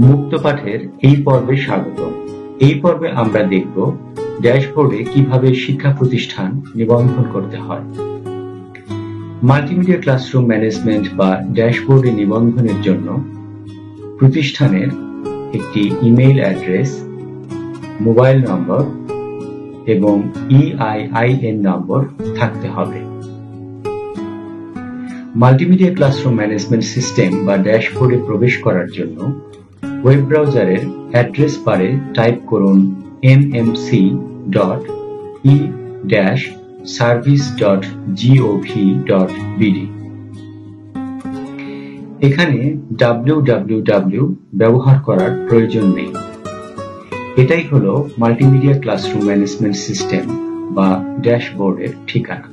মুক্ত পাঠের এই পর্বে স্বাগত। এই পর্বে আমরা দেখব ড্যাশবোর্ডে কিভাবে শিক্ষা প্রতিষ্ঠান নিবন্ধন করতে হয়। মাল্টিমিডিয়া ক্লাসরুম ম্যানেজমেন্ট বা ড্যাশবোর্ডে নিবন্ধনের জন্য প্রতিষ্ঠানের একটি ইমেইল অ্যাড্রেস, মোবাইল নম্বর এবং EIN নম্বর থাকতে হবে। মাল্টিমিডিয়া ক্লাসরুম ম্যানেজমেন্ট সিস্টেম বা ড্যাশবোর্ডে প্রবেশ করার জন্য ওয়েব ব্রাউজারের অ্যাড্রেস বারে টাইপ করুন mmc.e-service.gov.bd। এখানে www ব্যবহার করার প্রয়োজন নেই। এটাই হলো মাল্টিমিডিয়া ক্লাসরুম ম্যানেজমেন্ট সিস্টেম বা ড্যাশবোর্ডের ঠিকানা।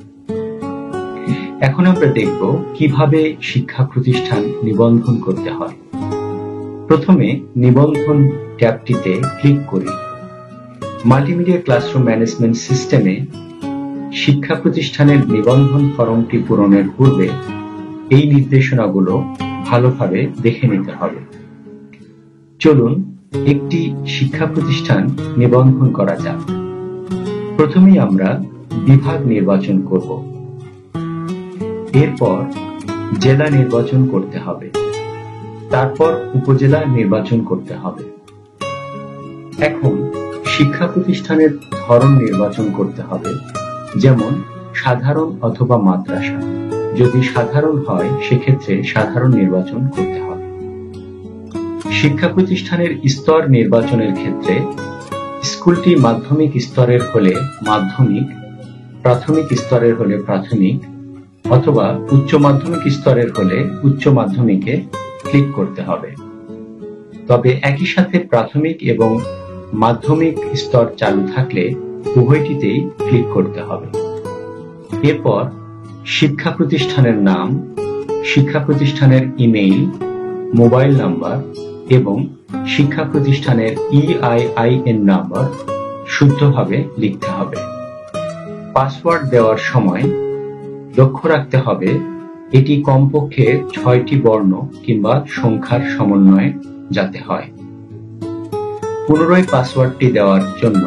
এখন আমরা দেখব কিভাবে শিক্ষা প্রতিষ্ঠান নিবন্ধন করতে হয়। প্রথমে নিবন্ধন ট্যাবটিতে ক্লিক করি। মাল্টিমিডিয়া ক্লাসরুম ম্যানেজমেন্ট সিস্টেমে শিক্ষা প্রতিষ্ঠানের নিবন্ধন ফর্মটি পূরণের পূর্বে এই নির্দেশনাগুলো ভালোভাবে দেখে নিতে হবে। চলুন একটি শিক্ষা প্রতিষ্ঠান নিবন্ধন করা যাক। প্রথমেই আমরা বিভাগ নির্বাচন করব। এরপর জেলা নির্বাচন করতে হবে, তারপর উপজেলা নির্বাচন করতে হবে। এখন শিক্ষা প্রতিষ্ঠানের ধরন নির্বাচন করতে হবে, যেমন সাধারণ অথবা মাদ্রাসা। যদি সাধারণ হয় সেক্ষেত্রে সাধারণ নির্বাচন করতে হবে। শিক্ষা প্রতিষ্ঠানের স্তর নির্বাচনের ক্ষেত্রে স্কুলটি মাধ্যমিক স্তরের হলে মাধ্যমিক, প্রাথমিক স্তরের হলে প্রাথমিক অথবা উচ্চ মাধ্যমিক স্তরের হলে উচ্চ মাধ্যমিকে ক্লিক করতে হবে। তবে একই সাথে প্রাথমিক এবং মাধ্যমিক স্তর চালু থাকলে উভয়টিতেই ক্লিক করতে হবে। এরপর শিক্ষা প্রতিষ্ঠানের নাম, শিক্ষা প্রতিষ্ঠানের ইমেইল, মোবাইল নাম্বার এবং শিক্ষা প্রতিষ্ঠানের EIN নাম্বার শুদ্ধভাবে লিখতে হবে। পাসওয়ার্ড দেওয়ার সময় লক্ষ্য রাখতে হবে এটি কমপক্ষে 6টি বর্ণ কিংবা সংখ্যার সমন্বয়ে যাতে হয়। পুনরায় পাসওয়ার্ডটি দেওয়ার জন্য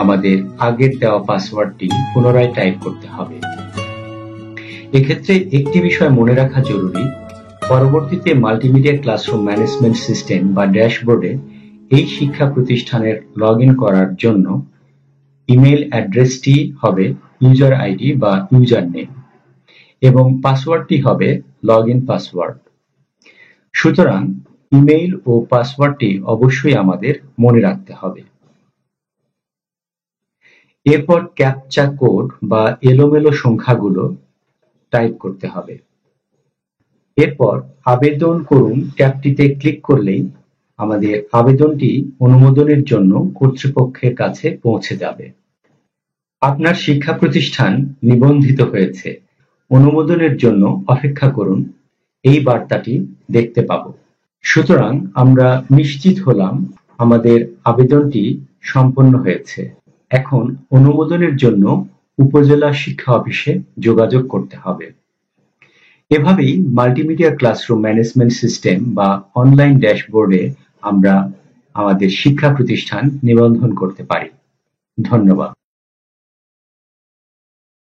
আমাদের আগের দেওয়া পাসওয়ার্ডটি পুনরায় টাইপ করতে হবে। এক্ষেত্রে একটি বিষয় মনে রাখা জরুরি, পরবর্তীতে মাল্টিমিডিয়া ক্লাসরুম ম্যানেজমেন্ট সিস্টেম বা ড্যাশবোর্ডে এই শিক্ষা প্রতিষ্ঠানের লগইন করার জন্য ইমেইল অ্যাড্রেসটি হবে ইউজার আইডি বা ইউজার নেম এবং পাসওয়ার্ডটি হবে লগইন পাসওয়ার্ড। সুতরাং ইমেইল ও পাসওয়ার্ডটি অবশ্যই আমাদের মনে রাখতে হবে। এরপর ক্যাপচা কোড বা এলোমেলো সংখ্যাগুলো টাইপ করতে হবে। এরপর আবেদন করুন ট্যাবটিতে ক্লিক করলেই আমাদের আবেদনটি অনুমোদনের জন্য কর্তৃপক্ষের কাছে পৌঁছে যাবে। আপনার শিক্ষা প্রতিষ্ঠান নিবন্ধিত হয়েছে, অনুমোদনের জন্য অপেক্ষা করুন, এই বার্তাটি দেখতে পাব। সুতরাং আমরা নিশ্চিত হলাম আমাদের আবেদনটি সম্পন্ন হয়েছে। এখন অনুমোদনের জন্য উপজেলা শিক্ষা অফিসে যোগাযোগ করতে হবে। এভাবেই মাল্টিমিডিয়া ক্লাসরুম ম্যানেজমেন্ট সিস্টেম বা অনলাইন ড্যাশবোর্ডে আমরা আমাদের শিক্ষা প্রতিষ্ঠান নিবন্ধন করতে পারি। ধন্যবাদ।